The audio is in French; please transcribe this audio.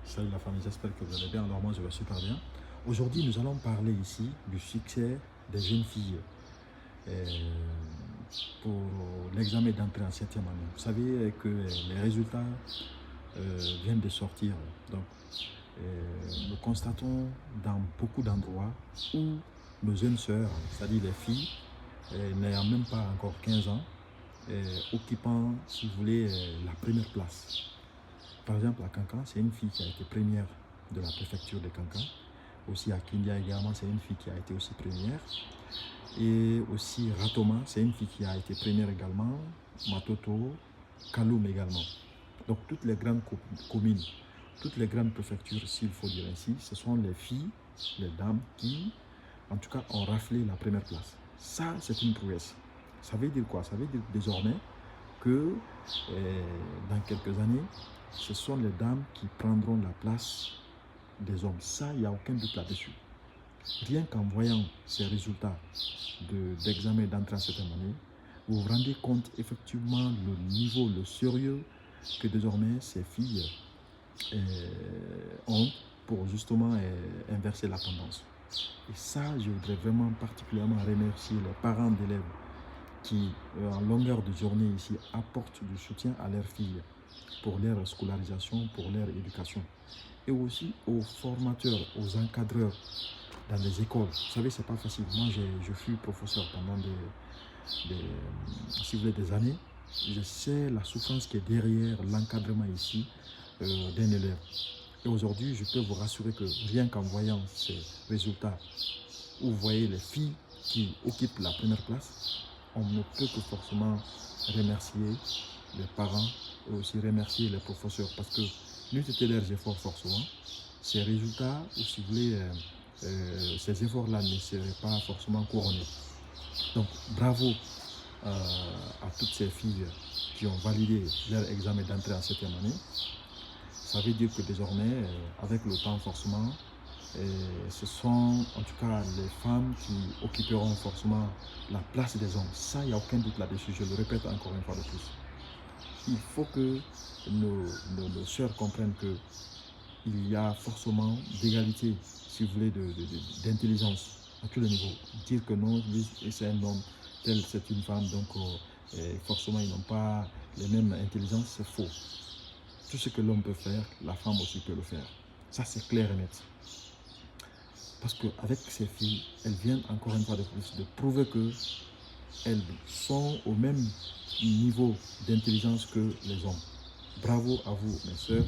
Salut la famille, j'espère que vous allez bien. Alors moi je vais super bien. Aujourd'hui nous allons parler ici du succès des jeunes filles euh, pour l'examen d'entrée en septième année. Vous savez que les résultats viennent de sortir. Donc nous constatons dans beaucoup d'endroits où nos jeunes sœurs, c'est-à-dire les filles, n'ayant même pas encore 15 ans, occupant, si vous voulez, la première place. Par exemple, à Kankan, c'est une fille qui a été première de la préfecture de Kankan. Aussi à Kindia également, c'est une fille qui a été aussi première. Et aussi Ratoma, c'est une fille qui a été première également. Matoto, Kaloum également. Donc toutes les grandes communes, toutes les grandes préfectures, s'il faut dire ainsi, ce sont les filles, les dames qui, en tout cas, ont raflé la première place. Ça, c'est une prouesse. Ça veut dire quoi? Ça veut dire désormais que dans quelques années, ce sont les dames qui prendront la place des hommes. Ça, il n'y a aucun doute là-dessus. Rien qu'en voyant ces résultats d'examen d'entrée en septième année, vous vous rendez compte effectivement le niveau, le sérieux que désormais ces filles ont pour justement inverser la tendance. Et ça, je voudrais vraiment particulièrement remercier les parents d'élèves qui, en longueur de journée ici, apportent du soutien à leurs filles pour leur scolarisation, pour leur éducation. Et aussi aux formateurs, aux encadreurs dans les écoles. Vous savez, c'est pas facile. Moi, je fus professeur pendant si vous voulez, des années. Je sais la souffrance qui est derrière l'encadrement ici d'un élève. Et aujourd'hui, je peux vous rassurer que rien qu'en voyant ces résultats, où vous voyez les filles qui occupent la première place, on ne peut que forcément remercier les parents et aussi remercier les professeurs parce que n'eût été leurs efforts forcément, ces résultats, ou si vous voulez, ces efforts-là ne seraient pas forcément couronnés. Donc bravo à toutes ces filles qui ont validé leur examen d'entrée en septième année. Ça veut dire que désormais, avec le temps forcément, ce sont en tout cas les femmes qui occuperont forcément la place des hommes. Ça, il n'y a aucun doute là-dessus, je le répète encore une fois de plus. Il faut que nos sœurs comprennent qu'il y a forcément d'égalité, si vous voulez, d'intelligence à tous les niveaux. Dire que non, lui c'est un homme, tel c'est une femme, donc forcément ils n'ont pas les mêmes intelligences, c'est faux. Tout ce que l'homme peut faire, la femme aussi peut le faire. Ça, c'est clair et net. Parce qu'avec ces filles, elles viennent encore une fois de plus de prouver qu'elles sont au même niveau d'intelligence que les hommes. Bravo à vous, mes sœurs.